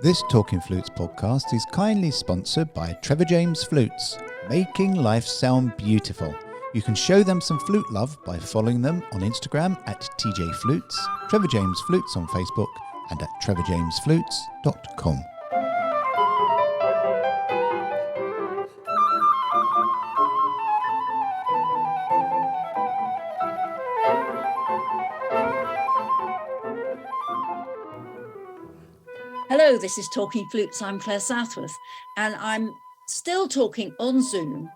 This Talking Flutes podcast is kindly sponsored by Trevor James Flutes, making life sound beautiful. You can show them some flute love by following them on Instagram at TJ Flutes, Trevor James Flutes on Facebook, and at trevorjamesflutes.com. Hello, this is Talking Flutes. I'm Clare Southworth, and I'm still talking on Zoom.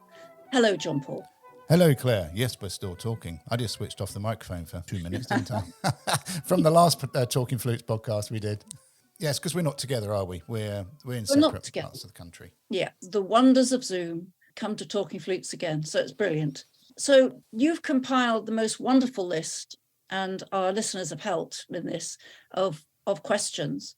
Hello, Jean-Paul. Hello, Claire. Yes, we're still talking. I just switched off the microphone for 2 minutes, didn't I? From the last Talking Flutes podcast we did. Yes, because we're not together, are we? We're in separate parts of the country. Yeah, the wonders of Zoom come to Talking Flutes again, so it's brilliant. So you've compiled the most wonderful list, and our listeners have helped in this, of questions.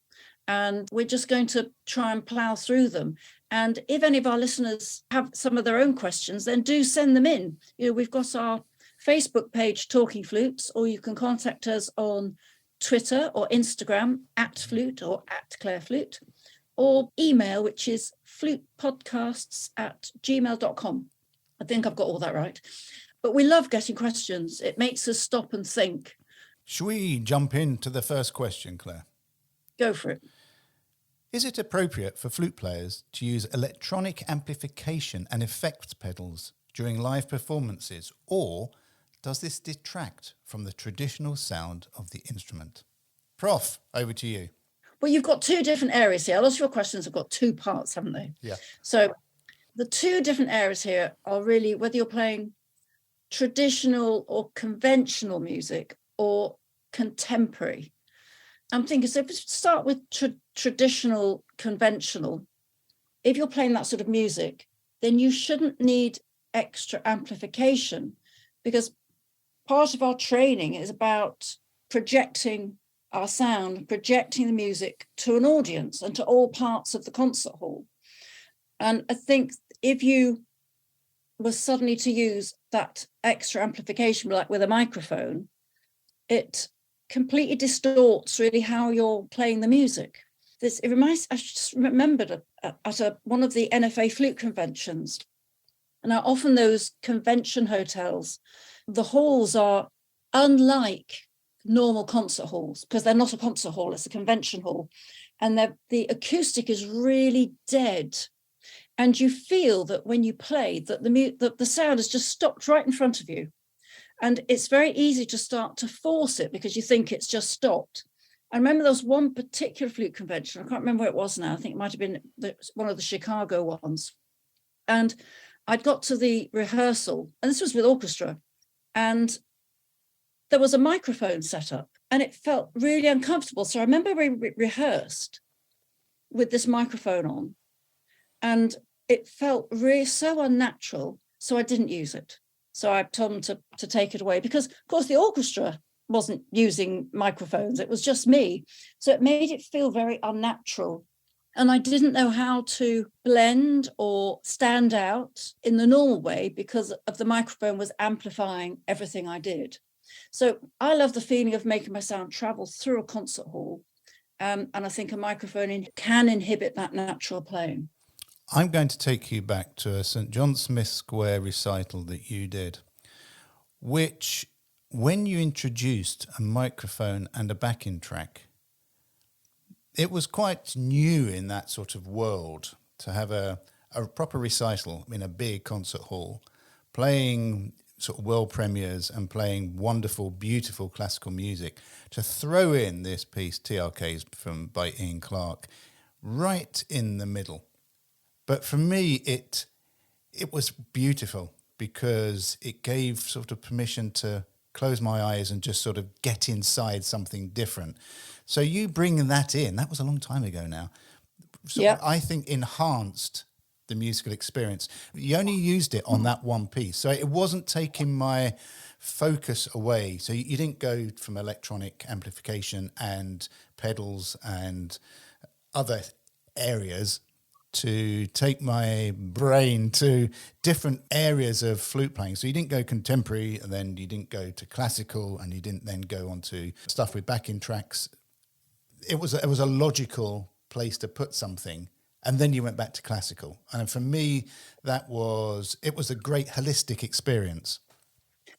And we're just going to try and plough through them. And if any of our listeners have some of their own questions, then do send them in. You know, we've got our Facebook page, Talking Flutes, or you can contact us on Twitter or Instagram, @flute or @claireflute, or email, which is flutepodcasts@gmail.com. I think I've got all that right. But we love getting questions. It makes us stop and think. Should we jump into the first question, Claire? Go for it. Is it appropriate for flute players to use electronic amplification and effects pedals during live performances, or does this detract from the traditional sound of the instrument? Prof, over to you. Well, you've got two different areas here. A lot of your questions have got two parts, haven't they? Yeah. So the two different areas here are really whether you're playing traditional or conventional music or contemporary. I'm thinking, so if we start with traditional, conventional, if you're playing that sort of music, then you shouldn't need extra amplification, because part of our training is about projecting our sound, projecting the music to an audience and to all parts of the concert hall. And I think if you were suddenly to use that extra amplification, like with a microphone, it completely distorts really how you're playing the music. I just remembered at one of the NFA flute conventions. And now often those convention hotels, the halls are unlike normal concert halls, because they're not a concert hall, it's a convention hall. And the acoustic is really dead. And you feel that when you play, that the sound has just stopped right in front of you. And it's very easy to start to force it because you think it's just stopped. I remember there was one particular flute convention. I can't remember where it was now. I think it might have been one of the Chicago ones. And I'd got to the rehearsal, and this was with orchestra, and there was a microphone set up, and it felt really uncomfortable. So I remember we rehearsed with this microphone on, and it felt really so unnatural. So I didn't use it. So I told them to take it away, because, of course, the orchestra wasn't using microphones. It was just me. So it made it feel very unnatural. And I didn't know how to blend or stand out in the normal way because of the microphone was amplifying everything I did. So I love the feeling of making my sound travel through a concert hall. And I think a microphone can inhibit that natural playing. I'm going to take you back to a St. John Smith Square recital that you did, which, when you introduced a microphone and a backing track, it was quite new in that sort of world to have a proper recital in a big concert hall, playing sort of world premieres and playing wonderful, beautiful classical music, to throw in this piece, TRKs by Ian Clarke, right in the middle. But for me, it was beautiful because it gave sort of permission to close my eyes and just sort of get inside something different. So you bring that in, that was a long time ago now. So yeah. I think enhanced the musical experience. You only used it on that one piece. So it wasn't taking my focus away. So you didn't go from electronic amplification and pedals and other areas to take my brain to different areas of flute playing. So you didn't go contemporary, and then you didn't go to classical, and you didn't then go on to stuff with backing tracks. It was a logical place to put something, and then you went back to classical. And for me, it was a great holistic experience.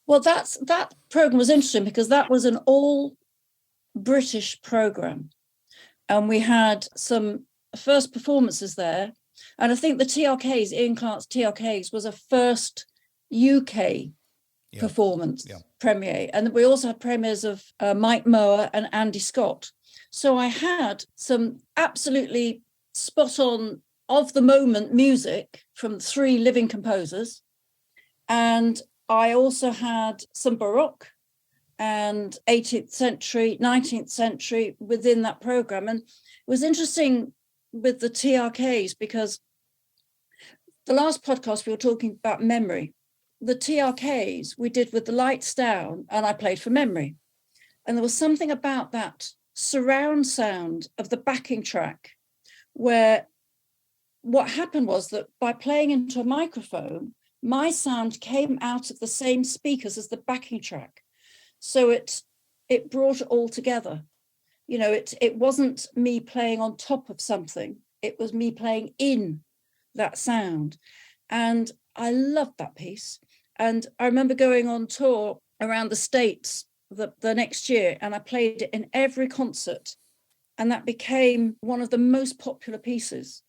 Well, that program was interesting because that was an all British program, and we had some first performances there. And I think the TRKs, Ian Clark's TRKs, was a first UK performance premiere. And we also had premieres of Mike Mower and Andy Scott. So I had some absolutely spot on of the moment music from 3 living composers. And I also had some Baroque and 18th century, 19th century within that program. And it was interesting with the TRKs because the last podcast we were talking about memory. The TRKs we did with the lights down and I played for memory. And there was something about that surround sound of the backing track where what happened was that by playing into a microphone, my sound came out of the same speakers as the backing track. So it brought it all together. You know, it wasn't me playing on top of something. It was me playing in that sound. And I loved that piece. And I remember going on tour around the States the next year, and I played it in every concert. And that became one of the most popular pieces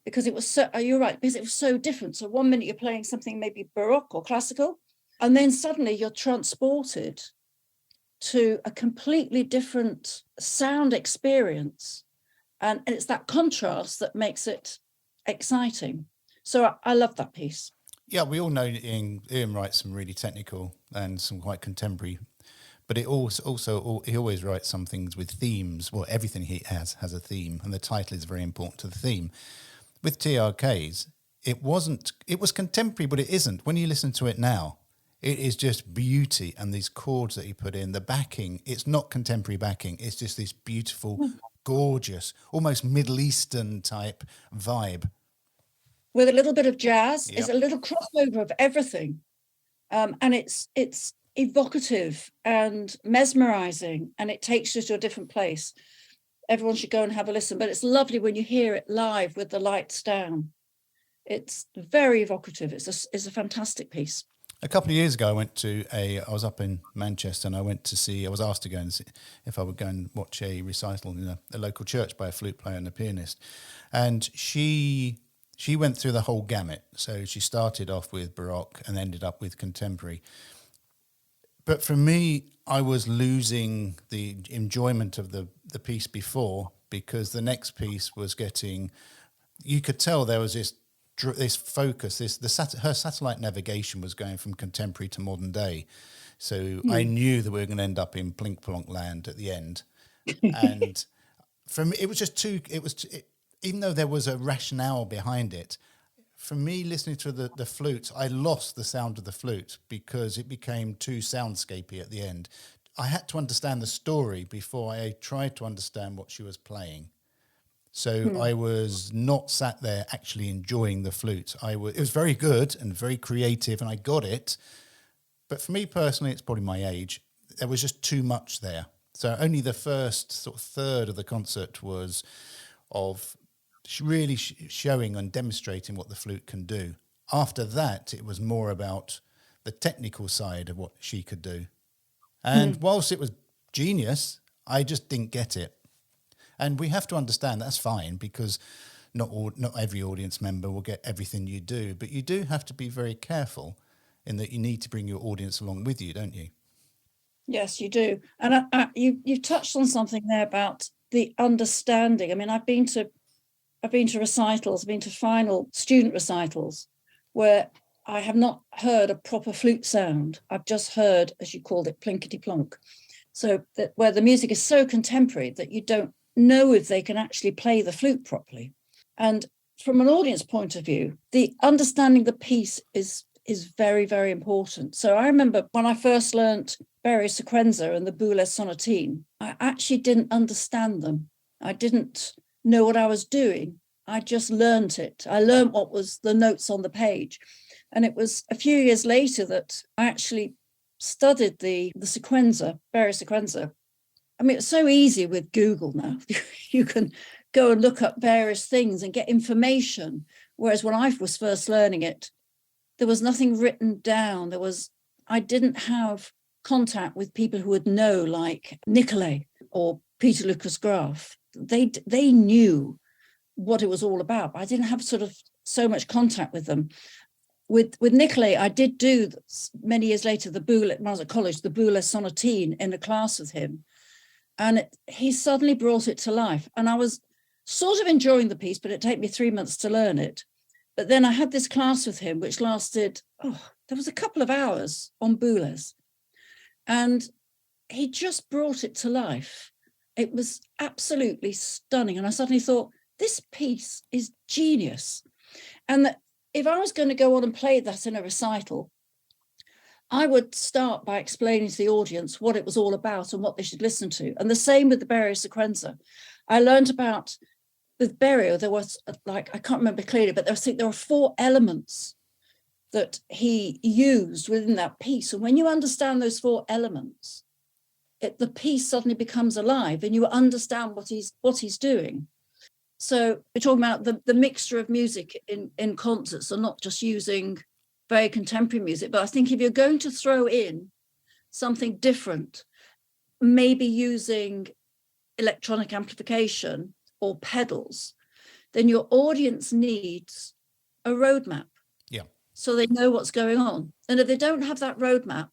because it was so, you're right, because it was so different. So one minute you're playing something maybe Baroque or classical, and then suddenly you're transported to a completely different sound experience. And it's that contrast that makes it exciting. So I love that piece. Yeah, we all know Ian writes some really technical and some quite contemporary, but it also he always writes some things with themes. Well, everything he has a theme, and the title is very important to the theme. With TRKs, it was contemporary, but it isn't. When you listen to it now, it is just beauty, and these chords that he put in, the backing, it's not contemporary backing. It's just this beautiful, gorgeous, almost Middle Eastern type vibe. With a little bit of jazz, it's a little crossover of everything. And it's evocative and mesmerizing, and it takes you to a different place. Everyone should go and have a listen, but it's lovely when you hear it live with the lights down. It's very evocative. It's a fantastic piece. A couple of years ago, I was up in Manchester, and I was asked to go and see if I would go and watch a recital in a local church by a flute player and a pianist. And she went through the whole gamut. So she started off with Baroque and ended up with contemporary. But for me, I was losing the enjoyment of the piece before, because the next piece was you could tell there was this focus, her satellite navigation was going from contemporary to modern day. So I knew that we were going to end up in plink plonk land at the end. And for me, it was just even though there was a rationale behind it, for me, listening to the flute, I lost the sound of the flute because it became too soundscapey at the end. I had to understand the story before I tried to understand what she was playing. So I was not sat there actually enjoying the flute. It was very good and very creative, and I got it. But for me personally, it's probably my age. There was just too much there. So only the first sort of third of the concert was of really showing and demonstrating what the flute can do. After that, it was more about the technical side of what she could do. And whilst it was genius, I just didn't get it. And we have to understand that's fine, because not every audience member will get everything you do, but you do have to be very careful in that you need to bring your audience along with you, don't you? Yes, you do. And you touched on something there about the understanding. I mean, I've been to recitals, been to final student recitals where I have not heard a proper flute sound. I've just heard, as you called it, plinkety plonk. So that where the music is so contemporary that you don't know if they can actually play the flute properly. And from an audience point of view, the understanding the piece is very, very important. So I remember when I first learnt Berio Sequenza and the Boule Sonatine, I actually didn't understand them. I didn't know what I was doing. I just learnt it. I learned what was the notes on the page. And it was a few years later that I actually studied the Sequenza, Berio Sequenza. I mean, it's so easy with Google now. You can go and look up various things and get information. Whereas when I was first learning it, there was nothing written down. I didn't have contact with people who would know, like Nicolay or Peter Lucas Graf. They knew what it was all about. I didn't have sort of so much contact with them. With Nicolay, I did do many years later when I was at college, the Boule Sonatine in a class with him, and he suddenly brought it to life. And I was sort of enjoying the piece, but it took me 3 months to learn it. But then I had this class with him, which lasted, there was a couple of hours on Boules, and he just brought it to life. It was absolutely stunning. And I suddenly thought, this piece is genius. And that if I was going to go on and play that in a recital, I would start by explaining to the audience what it was all about and what they should listen to. And the same with the Berio Sequenza. I learned about, with Berio, there was I can't remember clearly, but there were 4 elements that he used within that piece. And when you understand those 4 elements, the piece suddenly becomes alive and you understand what he's doing. So we're talking about the mixture of music in concerts and not just using very contemporary music. But I think if you're going to throw in something different, maybe using electronic amplification or pedals, then your audience needs a roadmap. Yeah. So they know what's going on. And if they don't have that roadmap,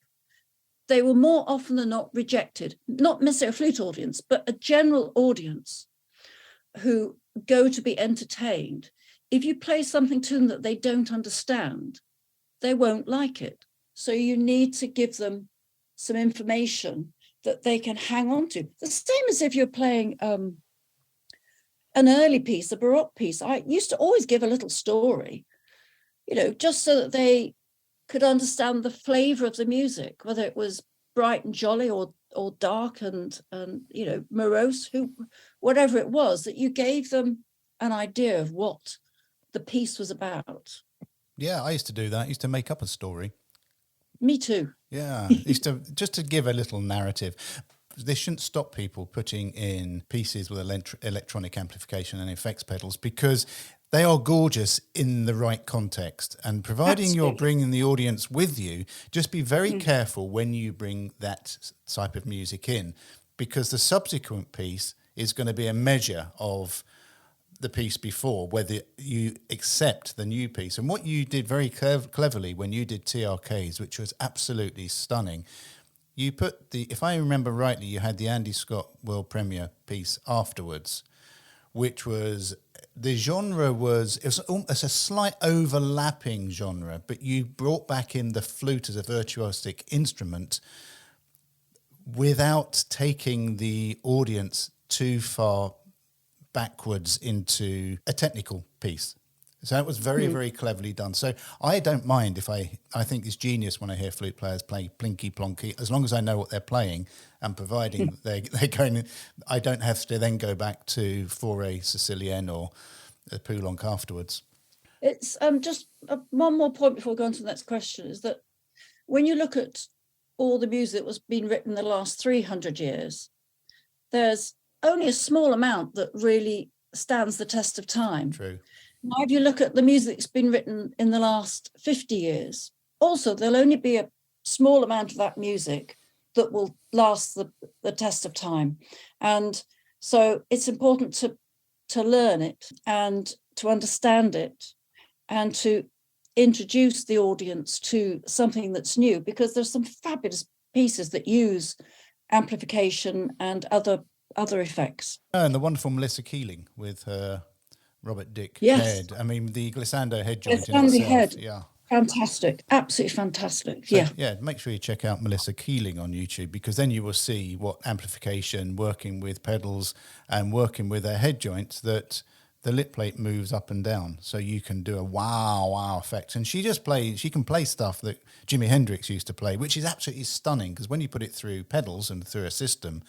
they will more often than not rejected, not necessarily a flute audience, but a general audience who go to be entertained. If you play something to them that they don't understand, they won't like it. So you need to give them some information that they can hang on to. The same as if you're playing an early piece, a Baroque piece. I used to always give a little story, just so that they could understand the flavor of the music, whether it was bright and jolly or dark and morose, whatever it was, that you gave them an idea of what the piece was about. Yeah, I used to do that. I used to make up a story. Me too. Yeah, just to give a little narrative. They shouldn't stop people putting in pieces with electronic amplification and effects pedals, because they are gorgeous in the right context. And providing you're bringing the audience with you, just be very careful when you bring that type of music in, because the subsequent piece is going to be a measure of the piece before, whether you accept the new piece. And what you did very cleverly when you did TRKs, which was absolutely stunning, you put if I remember rightly, you had the Andy Scott World Premiere piece afterwards, which was, the genre was a slight overlapping genre, but you brought back in the flute as a virtuosic instrument without taking the audience too far backwards into a technical piece. So it was very, very cleverly done. So I don't mind if I think it's genius when I hear flute players play plinky plonky, as long as I know what they're playing, and providing they're going, I don't have to then go back to Forêt Sicilienne or Poulenc afterwards. It's just one more point before going to the next question, is that when you look at all the music that was being written in the last 300 years, there's only a small amount that really stands the test of time. True. Now, if you look at the music that's been written in the last 50 years, also there'll only be a small amount of that music that will last the test of time. And so it's important to learn it and to understand it and to introduce the audience to something that's new, because there's some fabulous pieces that use amplification and other effects. And the wonderful Melissa Keeling with her Robert Dick head. I mean, the glissando head joint Glissando in itself. head. Yeah. Fantastic. Absolutely fantastic. So, yeah. Yeah, make sure you check out Melissa Keeling on YouTube, because then you will see what amplification, working with pedals and working with a head joint, that the lip plate moves up and down. So you can do a wow effect. And she can play stuff that Jimi Hendrix used to play, which is absolutely stunning, because when you put it through pedals and through a system,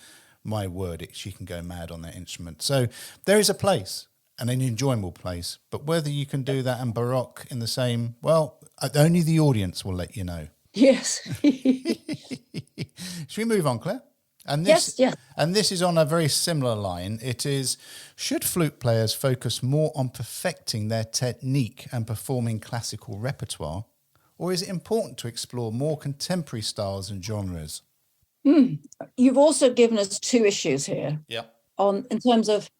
my word, she can go mad on that instrument. So there is a place, and an enjoyable place. But whether you can do that and Baroque in the same, well, only the audience will let you know. Yes. Should we move on, Claire? And Yes, yes. and this is on a very similar line. It is, should flute players focus more on perfecting their technique and performing classical repertoire, or is it important to explore more contemporary styles and genres? You've also given us two issues here. Yeah. In terms of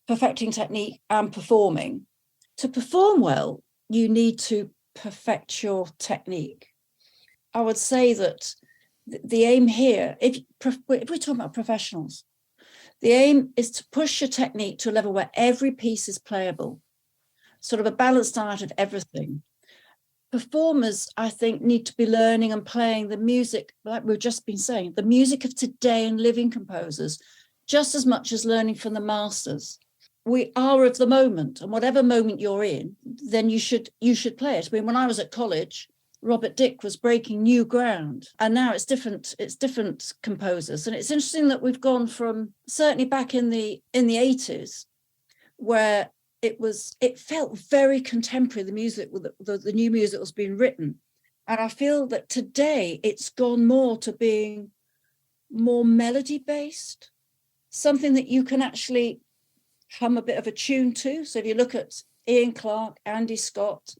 perfecting technique and performing. To perform well, you need to perfect your technique. I would say that the aim here, if we're talking about professionals, the aim is to push your technique to a level where every piece is playable, sort of a balanced diet of everything. Performers, I think, need to be learning and playing the music, like we've just been saying, the music of today and living composers, just as much as learning from the masters. We are of the moment, and whatever moment you're in, then you should play it. I mean, when I was at college, Robert Dick was breaking new ground, and now it's different composers. And it's interesting that we've gone from, certainly back in the 80s, where it felt very contemporary, the music, the new music that was being written. And I feel that today it's gone more to being more melody based, something that you can actually hum a bit of a tune to. So if you look at Ian Clark, Andy Scott,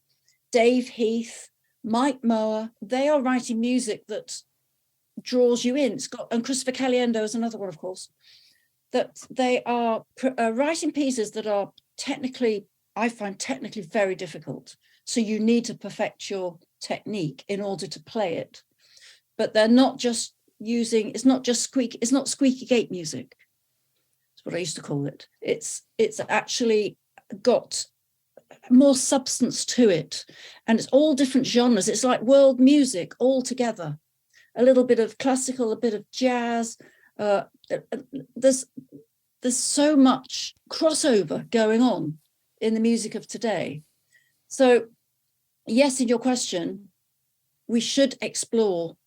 Dave Heath, Mike Mower, they are writing music that draws you in. And Christopher Caliendo is another one, of course, that they are writing pieces that are I find technically very difficult. So you need to perfect your technique in order to play it. But they're not just it's not squeaky gate music. That's what I used to call it. It's actually got more substance to it. And it's all different genres. It's like world music all together. A little bit of classical, a bit of jazz. There's so much crossover going on in the music of today. So, yes, in your question, we should explore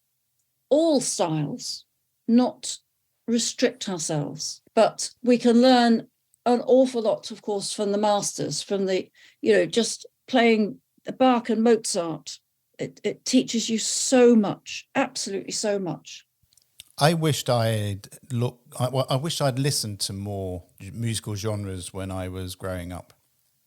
all styles, not restrict ourselves. But we can learn an awful lot, of course, from the masters, from just playing Bach and Mozart. It teaches you so much, absolutely so much. I wished I'd listened to more musical genres when I was growing up,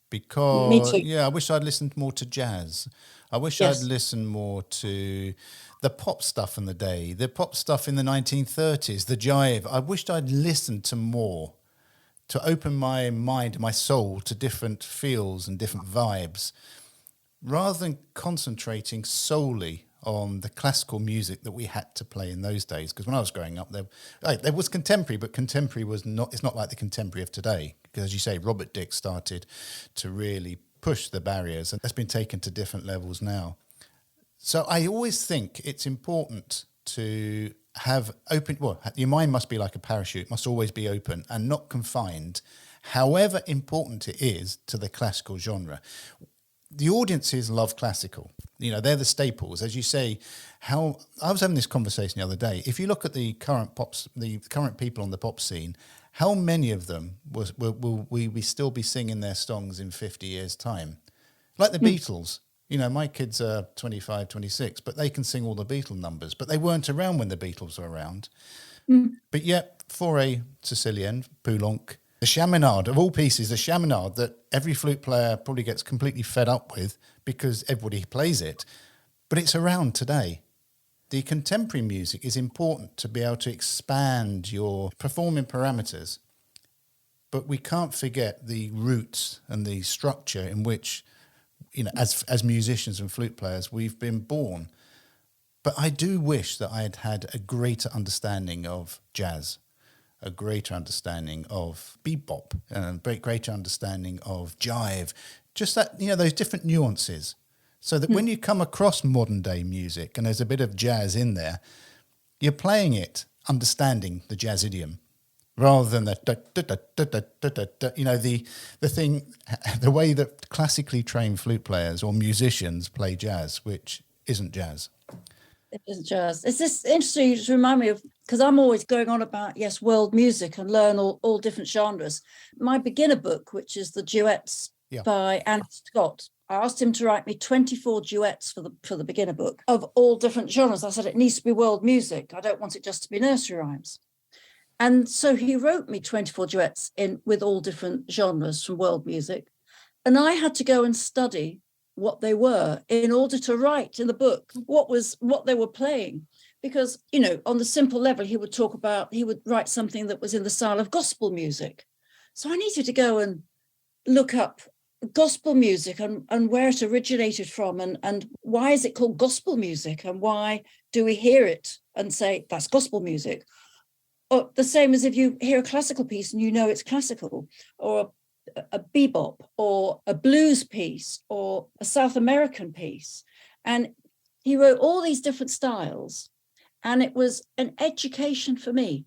because Me too. I wish I'd listened more to jazz. I wish I'd listened more to the pop stuff in the day, the pop stuff in the 1930s, the jive. I wished I'd listened to more, to open my mind, my soul to different feels and different vibes, rather than concentrating solely on the classical music that we had to play in those days. Because when I was growing up, there was contemporary, but contemporary it's not like the contemporary of today. Because as you say, Robert Dick started to really push the barriers, and that's been taken to different levels now. So I always think it's important to have your mind must be like a parachute, must always be open and not confined, however important it is to the classical genre. The audiences love classical. They're the staples. As you say, I was having this conversation the other day. If you look at the current people on the pop scene, how many of them will we still be singing their songs in 50 years' time? Like the Beatles. My kids are 25, 26, but they can sing all the Beatle numbers. But they weren't around when the Beatles were around. But yet, Forêt Sicilienne, Poulenc, the chaminade, of all pieces, the chaminade that every flute player probably gets completely fed up with because everybody plays it, but it's around today. The contemporary music is important to be able to expand your performing parameters, but we can't forget the roots and the structure in which, as musicians and flute players, we've been born. But I do wish that I had had a greater understanding of jazz, a greater understanding of bebop, and a greater understanding of jive, just that, those different nuances, so that when you come across modern day music and there's a bit of jazz in there, you're playing it, understanding the jazz idiom, rather than the the way that classically trained flute players or musicians play jazz, which isn't jazz. It isn't jazz. It's just interesting to remind me of, because I'm always going on about, world music and learn all different genres. My beginner book, which is the duets by Andy Scott, I asked him to write me 24 duets for the beginner book of all different genres. I said, it needs to be world music. I don't want it just to be nursery rhymes. And so he wrote me 24 duets with all different genres from world music. And I had to go and study what they were in order to write in the book what they were playing. Because, on the simple level, he would write something that was in the style of gospel music. So I needed to go and look up gospel music and where it originated from and why is it called gospel music and why do we hear it and say that's gospel music. Or the same as if you hear a classical piece and it's classical, or a bebop or a blues piece or a South American piece. And he wrote all these different styles. And it was an education for me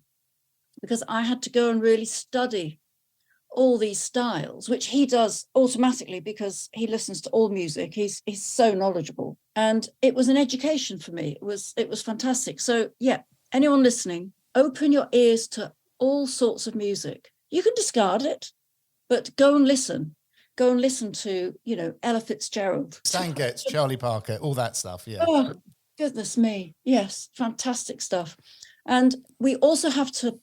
because I had to go and really study all these styles, which he does automatically because he listens to all music. He's so knowledgeable. And it was an education for me. It was fantastic. So yeah, anyone listening, open your ears to all sorts of music. You can discard it, but go and listen. Go and listen to, Ella Fitzgerald. Stan Getz, Charlie Parker, all that stuff, yeah. Oh, goodness me. Yes, fantastic stuff. And we also have to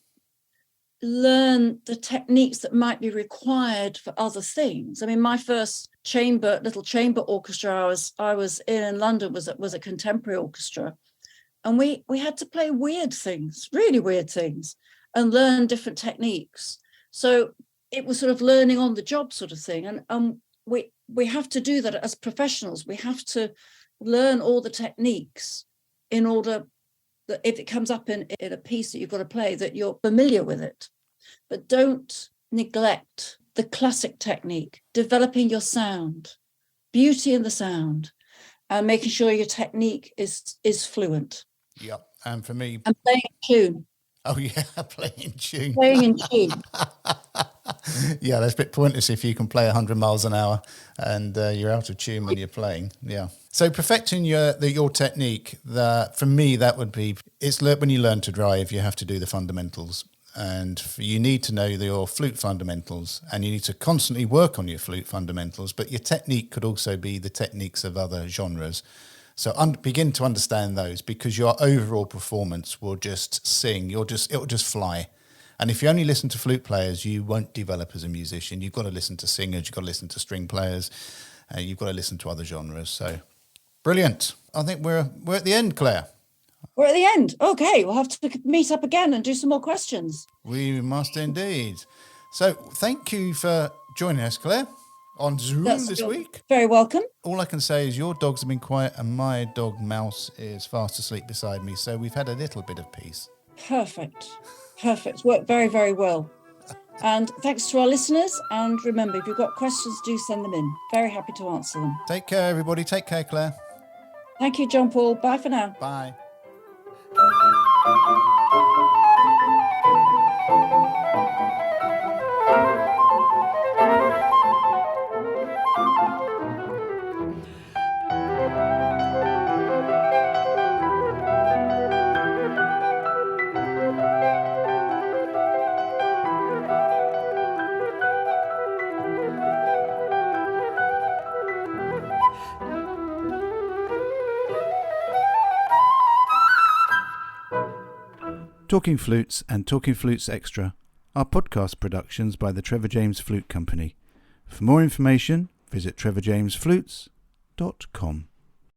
learn the techniques that might be required for other things. I mean, my first little chamber orchestra I was in London was a contemporary orchestra. And we had to play weird things, really weird things, and learn different techniques. So it was sort of learning on the job sort of thing. And we have to do that as professionals. We have to learn all the techniques in order that if it comes up in a piece that you've got to play, that you're familiar with it. But don't neglect the classic technique, developing your sound, beauty in the sound, and making sure your technique is fluent. Yep. And for me... And playing in tune. Oh, yeah, playing in tune. Playing in tune. Yeah, that's a bit pointless if you can play 100 miles an hour and you're out of tune when you're playing. Yeah. So perfecting your technique, for me, that would be, when you learn to drive, you have to do the fundamentals. And you need to know your flute fundamentals and you need to constantly work on your flute fundamentals. But your technique could also be the techniques of other genres. So begin to understand those because your overall performance will just sing. It'll just fly. And if you only listen to flute players, you won't develop as a musician. You've got to listen to singers. You've got to listen to string players. You've got to listen to other genres. So brilliant. I think we're at the end, Claire. We're at the end. Okay, we'll have to meet up again and do some more questions. We must indeed. So thank you for joining us, Claire, on Zoom this week. Very welcome. All I can say is your dogs have been quiet and my dog Mouse is fast asleep beside me. So we've had a little bit of peace. Perfect. Worked very, very well. And thanks to our listeners. And remember, if you've got questions, do send them in. Very happy to answer them. Take care, everybody. Take care, Claire. Thank you, Jean-Paul. Bye for now. Bye. Talking Flutes and Talking Flutes Extra are podcast productions by the Trevor James Flute Company. For more information, visit trevorjamesflutes.com.